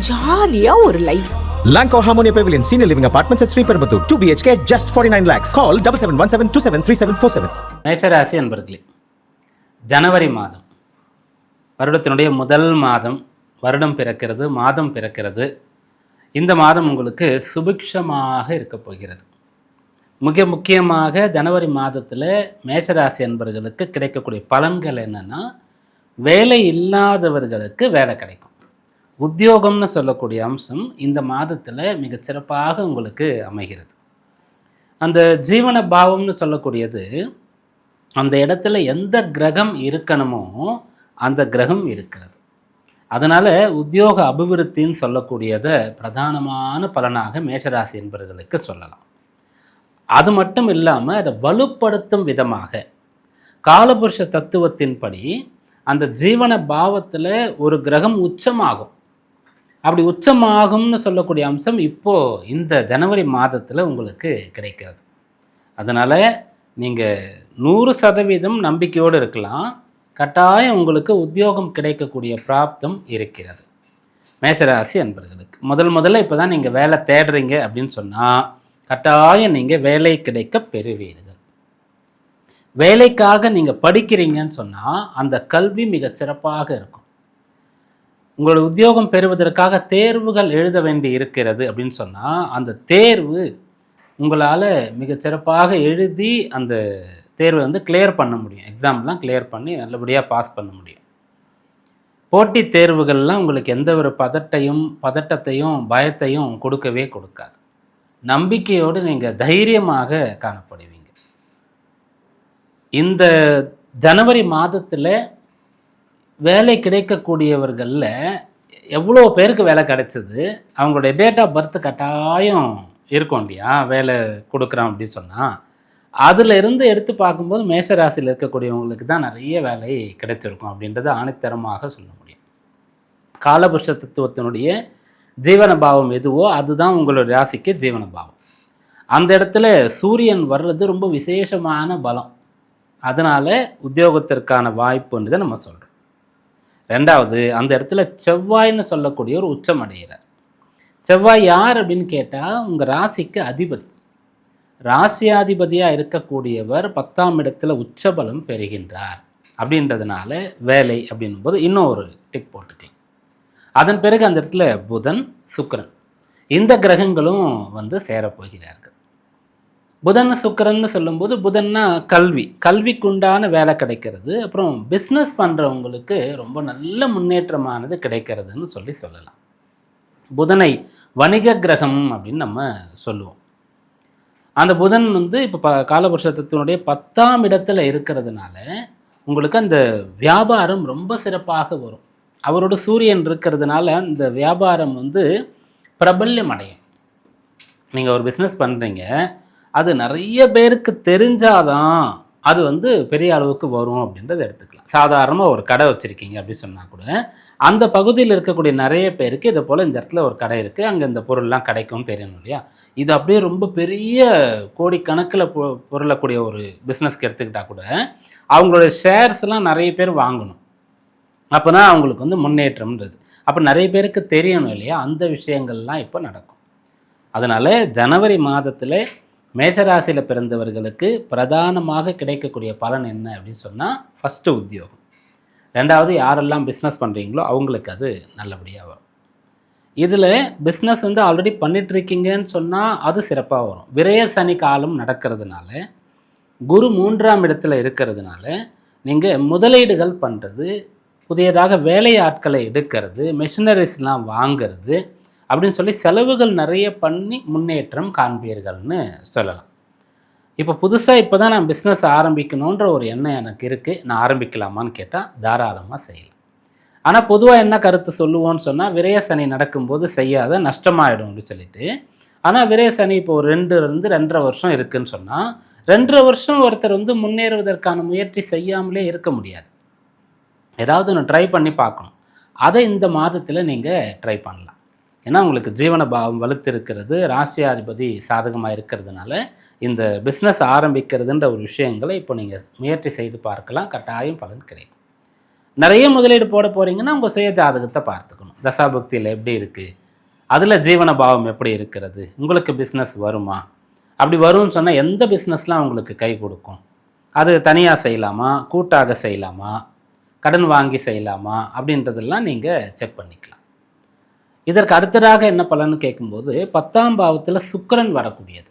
ஜாலியா ஒரு life. Lanco Harmonia Pavilion Senior Living Apartments at Sri Perambuttur 2 BHK just 49 lakhs. Call 7717273747. மேஷராசி அன்பர்களே, ஜனவரி மாதம் வருடத்தினுடைய முதல் மாதம். வருடம் பிறக்கிறது, மாதம் பிறக்கிறது. இந்த மாதம் உங்களுக்கு சுபிக்ஷமாக இருக்க போகிறது. மிக முக்கியமாக ஜனவரி மாதத்தில் மேஷராசி அன்பர்களுக்கு கிடைக்கக்கூடிய பலன்கள் என்னென்னா, வேலை இல்லாதவர்களுக்கு வேலை கிடைக்கும். உத்தியோகம்னு சொல்லக்கூடிய அம்சம் இந்த மாதத்தில் மிகச்சிறப்பாக உங்களுக்கு அமைகிறது. அந்த ஜீவன பாவம்னு சொல்லக்கூடியது, அந்த இடத்துல எந்த கிரகம் இருக்கணுமோ அந்த கிரகம் இருக்கிறது. அதனால் உத்தியோக அபிவிருத்தின்னு சொல்லக்கூடியதை பிரதானமான பலனாக மேஷராசி என்பவர்களுக்கு சொல்லலாம். அது மட்டும் இல்லாமல் அதை வலுப்படுத்தும் விதமாக காலபுருஷ தத்துவத்தின்படி அந்த ஜீவன பாவத்தில் ஒரு கிரகம் உச்சமாகும். அப்படி உச்சமாகும்னு சொல்லக்கூடிய அம்சம் இப்போது இந்த ஜனவரி மாதத்தில் உங்களுக்கு கிடைக்கிறது. அதனால் நீங்கள் 100% நம்பிக்கையோடு இருக்கலாம். கட்டாயம் உங்களுக்கு உத்தியோகம் கிடைக்கக்கூடிய பிராப்தம் இருக்கிறது. மேஷராசி அன்பர்களுக்கு முதல்ல இப்போ தான் நீங்கள் வேலை தேடுறீங்க அப்படின்னு சொன்னால் கட்டாயம் நீங்கள் வேலை கிடைக்க பெறுவீர்கள். வேலைக்காக நீங்கள் படிக்கிறீங்கன்னு சொன்னால் அந்த கல்வி மிகச் சிறப்பாக இருக்கும். உங்களோட உத்தியோகம் பெறுவதற்காக தேர்வுகள் எழுத வேண்டி இருக்கிறது அப்படின்னு சொன்னால் அந்த தேர்வு உங்களால் மிகச்சிறப்பாக எழுதி அந்த தேர்வை கிளியர் பண்ண முடியும். எக்ஸாம்லாம் கிளியர் பண்ணி நல்லபடியாக பாஸ் பண்ண முடியும். போட்டித் தேர்வுகள்லாம் உங்களுக்கு எந்த ஒரு பதட்டத்தையும் பயத்தையும் கொடுக்கவே கொடுக்காது. நம்பிக்கையோடு நீங்கள் தைரியமாக காணப்படுவீங்க. இந்த ஜனவரி மாதத்தில் வேலை கிடைக்கக்கூடியவர்களில் எவ்வளோ பேருக்கு வேலை கிடைச்சது, அவங்களுடைய டேட் ஆஃப் பர்த் கட்டாயம் இருக்கும் இல்லையா, வேலை கொடுக்குறோம் அப்படின்னு சொன்னால் அதில் இருந்து எடுத்து பார்க்கும்போது மேஷராசியில் இருக்கக்கூடியவங்களுக்கு தான் நிறைய வேலை கிடைச்சிருக்கும் அப்படின்றத ஆணித்தரமாக சொல்ல முடியும். காலபுருஷ தத்துவத்தினுடைய ஜீவன பாவம் எதுவோ அதுதான் உங்களுடைய ராசிக்கு ஜீவன பாவம். அந்த இடத்துல சூரியன் வர்றது ரொம்ப விசேஷமான பலம். அதனால் உத்தியோகத்திற்கான வாய்ப்புன்றதை நம்ம சொல்கிறோம். ரெண்டாவது, அந்த இடத்துல செவ்வாய்னு சொல்லக்கூடிய ஒரு உச்சம் அடைகிறார். செவ்வாய் யார் அப்படின்னு கேட்டால் உங்கள் ராசிக்கு அதிபதி. ராசியாதிபதியாக இருக்கக்கூடியவர் 10ஆம் இடத்துல உச்சபலம் பெறுகின்றார். அப்படின்றதுனால வேலை அப்படின்னும் போது இன்னும் ஒரு டிக் போட்டுக்கலாம். அதன் பிறகு அந்த இடத்துல புதன், சுக்கிரன் இந்த கிரகங்களும் சேரப்போகிறார்கள். புதன் சுக்கிரன்னு சொல்லும்போது புதன்னா கல்விக்குண்டான வேலை கிடைக்கிறது. அப்புறம் பிஸ்னஸ் பண்ணுறவங்களுக்கு ரொம்ப நல்ல முன்னேற்றமானது கிடைக்கிறதுன்னு சொல்லலாம். புதனை வணிக கிரகம் அப்படின்னு நம்ம சொல்லுவோம். அந்த புதன் இப்போ காலபுருஷத்தினுடைய 10ஆம் இடத்துல இருக்கிறதுனால உங்களுக்கு அந்த வியாபாரம் ரொம்ப சிறப்பாக வரும். அவரோட சூரியன் இருக்கிறதுனால அந்த வியாபாரம் பிரபல்யம் அடையும். நீங்கள் ஒரு பிஸ்னஸ் பண்ணுறீங்க, அது நிறைய பேருக்கு தெரிஞ்சாதான் அது பெரிய அளவுக்கு வரும் அப்படின்றத எடுத்துக்கலாம். சாதாரணமாக ஒரு கடை வச்சுருக்கீங்க அப்படின்னு சொன்னால் கூட அந்த பகுதியில் இருக்கக்கூடிய நிறைய பேருக்கு இதை போல் இந்த இடத்துல ஒரு கடை இருக்குது, அங்கே இந்த பொருள்லாம் கிடைக்கும்னு தெரியணும் இல்லையா. இது அப்படியே ரொம்ப பெரிய கோடிக்கணக்கில் பொருளக்கூடிய ஒரு பிஸ்னஸ்க்கு எடுத்துக்கிட்டால் கூட அவங்களோட ஷேர்ஸ்லாம் நிறைய பேர் வாங்கணும். அப்போ தான் அவங்களுக்கு முன்னேற்றம்ன்றது அப்போ நிறைய பேருக்கு தெரியணும் இல்லையா. அந்த விஷயங்கள்லாம் இப்போ நடக்கும். அதனால் ஜனவரி மாதத்தில் மேஷராசியில் பிறந்தவர்களுக்கு பிரதானமாக கிடைக்கக்கூடிய பலன் என்ன அப்படின்னு சொன்னால், ஃபஸ்ட்டு உத்தியோகம். ரெண்டாவது, யாரெல்லாம் பிஸ்னஸ் பண்ணுறீங்களோ அவங்களுக்கு அது நல்லபடியாக வரும். இதில் பிஸ்னஸ் ஆல்ரெடி பண்ணிகிட்ருக்கீங்கன்னு சொன்னால் அது சிறப்பாக வரும். விரய சனி காலம் நடக்கிறதுனால, குரு 3ஆம் இடத்துல இருக்கிறதுனால நீங்கள் முதலீடுகள் பண்ணுறது, புதியதாக வேலை ஆட்களை எடுக்கிறது, மெஷினரிஸ்லாம் வாங்கிறது அப்படின்னு சொல்லி செலவுகள் நிறைய பண்ணி முன்னேற்றம் காண்பீர்கள்னு சொல்லலாம். இப்போ புதுசாக இப்போ தான் நான் பிஸ்னஸ் ஆரம்பிக்கணுன்ற ஒரு எண்ணம் எனக்கு இருக்குது. நான் ஆரம்பிக்கலாமான்னு கேட்டால் தாராளமாக செய்யலாம். ஆனால் பொதுவாக என்ன கருத்து சொல்லுவோன்னு சொன்னால், விரய சனி நடக்கும்போது செய்யாத, நஷ்டமாயிடும் அப்படின்னு சொல்லிட்டு. ஆனால் விரய சனி இப்போ ஒரு 2-2.5 வருஷம் இருக்குதுன்னு சொன்னால் 2.5 வருஷம் ஒருத்தர் முன்னேறுவதற்கான முயற்சி செய்யாமலே இருக்க முடியாது. ஏதாவது ஒன்று ட்ரை பண்ணி பார்க்கணும். அதை இந்த மாதத்தில் நீங்கள் ட்ரை பண்ணலாம். ஏன்னா உங்களுக்கு ஜீவன பாவம் வலுத்து இருக்கிறது, ராசியாதிபதி சாதகமாக இருக்கிறதுனால இந்த பிஸ்னஸ் ஆரம்பிக்கிறதுன்ற ஒரு விஷயங்களை இப்போ நீங்கள் முயற்சி செய்து பார்க்கலாம். கட்டாயம் பலன் கிடைக்கும். நிறைய முதலீடு போட போகிறீங்கன்னா உங்கள் சுய ஜாதகத்தை பார்த்துக்கணும். தசாபுக்தியில் எப்படி இருக்குது, அதில் ஜீவன பாவம் எப்படி இருக்கிறது, உங்களுக்கு பிஸ்னஸ் வருமா, அப்படி வரும்னு சொன்னால் எந்த பிஸ்னஸ்லாம் உங்களுக்கு கை கொடுக்கும், அது தனியாக செய்யலாமா, கூட்டாக செய்யலாமா, கடன் வாங்கி செய்யலாமா அப்படின்றதெல்லாம் நீங்கள் செக் பண்ணிக்கலாம். இதற்கு அடுத்ததாக என்ன பலன்னு கேட்கும்போது 10ஆம் பாவத்தில் சுக்கிரன் வரக்கூடியது.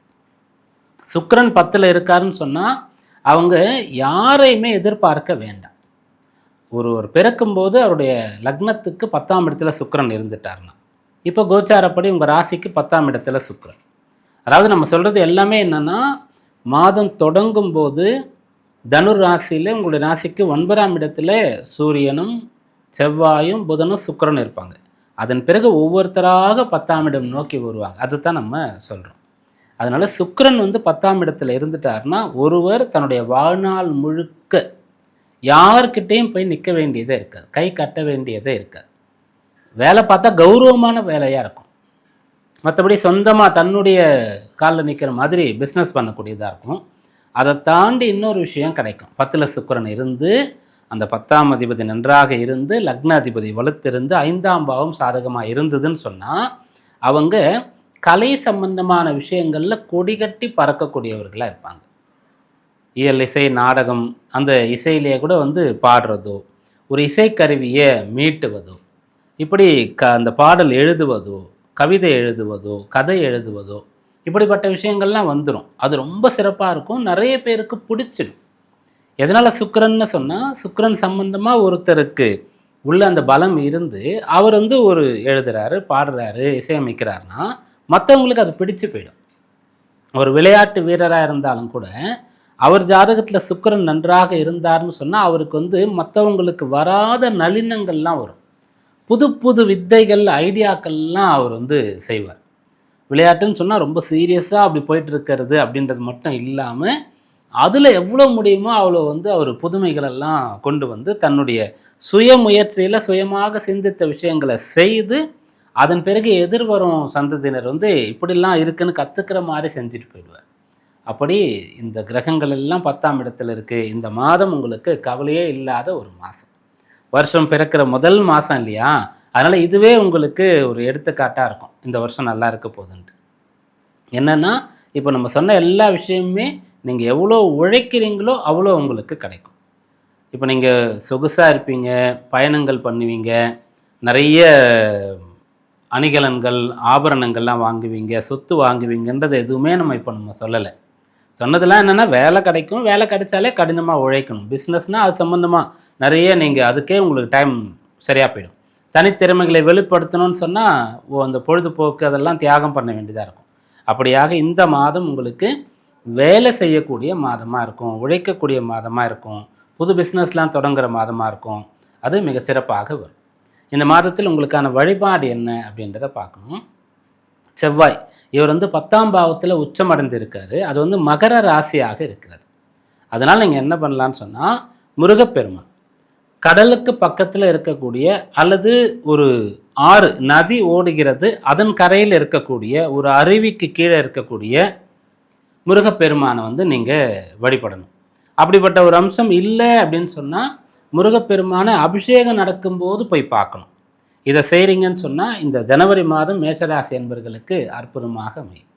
சுக்கிரன் 10ல் இருக்காருன்னு சொன்னால் அவங்க யாரையுமே எதிர்பார்க்க வேண்டாம். ஒரு பிறக்கும்போது அவருடைய லக்னத்துக்கு 10ஆம் இடத்துல சுக்கிரன் இருந்துட்டார்னா, இப்போ கோச்சாரப்படி உங்கள் ராசிக்கு 10ஆம் இடத்துல சுக்கிரன். அதாவது நம்ம சொல்கிறது எல்லாமே என்னென்னா, மாதம் தொடங்கும் போது தனுர் ராசியில் உங்களுடைய ராசிக்கு 9ஆம் இடத்துல சூரியனும் செவ்வாயும் புதனும் சுக்கிரனும் இருப்பாங்க. அதன் பிறகு ஒவ்வொருத்தராக 10ஆம் இடம் நோக்கி வருவாங்க. அதுதான் நம்ம சொல்கிறோம். அதனால் சுக்கிரன் 10ஆம் இடத்துல இருந்துட்டார்னா ஒருவர் தன்னுடைய வாழ்நாள் முழுக்க யார்கிட்டையும் போய் நிற்க வேண்டியதே இருக்காது, கை கட்ட வேண்டியதே இருக்காது. வேலை பார்த்தா கௌரவமான வேலையாக இருக்கும். மற்றபடி சொந்தமாக தன்னுடைய காலில் நிற்கிற மாதிரி பிஸ்னஸ் பண்ணக்கூடியதாக இருக்கும். அதை தாண்டி இன்னொரு விஷயம் கிடைக்கும். 10ல் சுக்கிரன் இருந்து அந்த 10ஆம் அதிபதி நன்றாக இருந்து லக்ன அதிபதி வலுத்திருந்து 5ஆம் பாவம் சாதகமாக இருந்ததுன்னு சொன்னால் அவங்க கலை சம்பந்தமான விஷயங்களில் கொடிகட்டி பறக்கக்கூடியவர்களாக இருப்பாங்க. இயல், இசை, நாடகம், அந்த இசையிலேயே கூட பாடுறதோ, ஒரு இசைக்கருவியை மீட்டுவதோ, இப்படி அந்த பாடல் எழுதுவதோ, கவிதை எழுதுவதோ, கதை எழுதுவதோ, இப்படிப்பட்ட விஷயங்கள்லாம் வந்துடும். அது ரொம்ப சிறப்பாக இருக்கும், நிறைய பேருக்கு பிடிச்சிடும். எதனால் சுக்கிரன்னு சொன்னால், சுக்கிரன் சம்பந்தமாக ஒருத்தருக்கு உள்ள அந்த பலம் இருந்து அவர் ஒரு எழுதுகிறாரு, பாடுறாரு, இசையமைக்கிறாருன்னா மற்றவங்களுக்கு அது பிடிச்சு போயிடும். ஒரு விளையாட்டு வீரராக இருந்தாலும் கூட அவர் ஜாதகத்தில் சுக்கிரன் நன்றாக இருந்தார்னு சொன்னால் அவருக்கு மற்றவங்களுக்கு வராத நளினங்கள்லாம் வரும். புது புது வித்தைகள், ஐடியாக்கள்லாம் அவர் செய்வார். விளையாட்டுன்னு சொன்னால் ரொம்ப சீரியஸாக அப்படி போயிட்டு இருக்கிறது அப்படின்றது மட்டும் இல்லாமல் அதில் எவ்வளோ முடியுமோ அவ்வளோ அவர் புதுமைகளெல்லாம் கொண்டு தன்னுடைய சுய முயற்சியில் சுயமாக சிந்தித்த விஷயங்களை செய்து அதன் பிறகு எதிர்வரும் சந்ததியினர் இப்படிலாம் இருக்குன்னு கற்றுக்கிற மாதிரி செஞ்சுட்டு போயிடுவார். அப்படி இந்த கிரகங்கள் எல்லாம் 10ஆம் இடத்துல இருக்குது. இந்த மாதம் உங்களுக்கு கவலையே இல்லாத ஒரு மாதம். வருஷம் பிறக்கிற முதல் மாதம் இல்லையா, அதனால் இதுவே உங்களுக்கு ஒரு எடுத்துக்காட்டாக இருக்கும். இந்த வருஷம் நல்லா இருக்க போகுதுன்ட்டு. என்னென்னா இப்போ நம்ம சொன்ன எல்லா விஷயமுமே நீங்கள் எவ்வளோ உழைக்கிறீங்களோ அவ்வளோ உங்களுக்கு கிடைக்கும். இப்போ நீங்கள் சொகுசாக இருப்பீங்க, பயணங்கள் பண்ணுவீங்க, நிறைய அணிகலன்கள், ஆபரணங்கள்லாம் வாங்குவீங்க, சொத்து வாங்குவீங்கன்றது எதுவுமே நம்ம சொல்லலை. சொன்னதெல்லாம் என்னென்னா வேலை கிடைக்கும், வேலை கிடைச்சாலே கடினமாக உழைக்கணும். பிஸ்னஸ்னால் அது சம்மந்தமாக நிறைய நீங்கள் அதுக்கே உங்களுக்கு டைம் சரியாக போயிடும். தனித்திறமைகளை வெளிப்படுத்தணும்னு சொன்னால் அந்த பொழுதுபோக்கு அதெல்லாம் தியாகம் பண்ண வேண்டியதாக இருக்கும். அப்படியாக இந்த மாதம் உங்களுக்கு வேலை செய்யக்கூடிய மாதமாக இருக்கும், உழைக்கக்கூடிய மாதமாக இருக்கும், புது பிஸ்னஸ்லாம் தொடங்குகிற மாதமாக இருக்கும். அது மிக சிறப்பாக வரும். இந்த மாதத்தில் உங்களுக்கான வழிபாடு என்ன அப்படின்றத பார்க்கணும். செவ்வாய் இவர் 10ஆம் பாவத்தில் உச்சமடைந்து இருக்காரு. அது மகர ராசியாக இருக்கிறது. அதனால் நீங்கள் என்ன பண்ணலான்னு சொன்னால், முருகப்பெருமான் கடலுக்கு பக்கத்தில் இருக்கக்கூடிய அல்லது ஒரு ஆறு நதி ஓடுகிறது அதன் கரையில் இருக்கக்கூடிய ஒரு அருவிக்கு கீழே இருக்கக்கூடிய முருகப்பெருமானை நீங்கள் வழிபடணும். அப்படிப்பட்ட ஒரு அம்சம் இல்லை அப்படின்னு சொன்னால் முருகப்பெருமானை அபிஷேகம் நடக்கும்போது போய் பார்க்கணும். இதை செய்கிறீங்கன்னு சொன்னால் இந்த ஜனவரி மாதம் மேஷராசி என்பவர்களுக்கு அற்புதமாக அமையும்.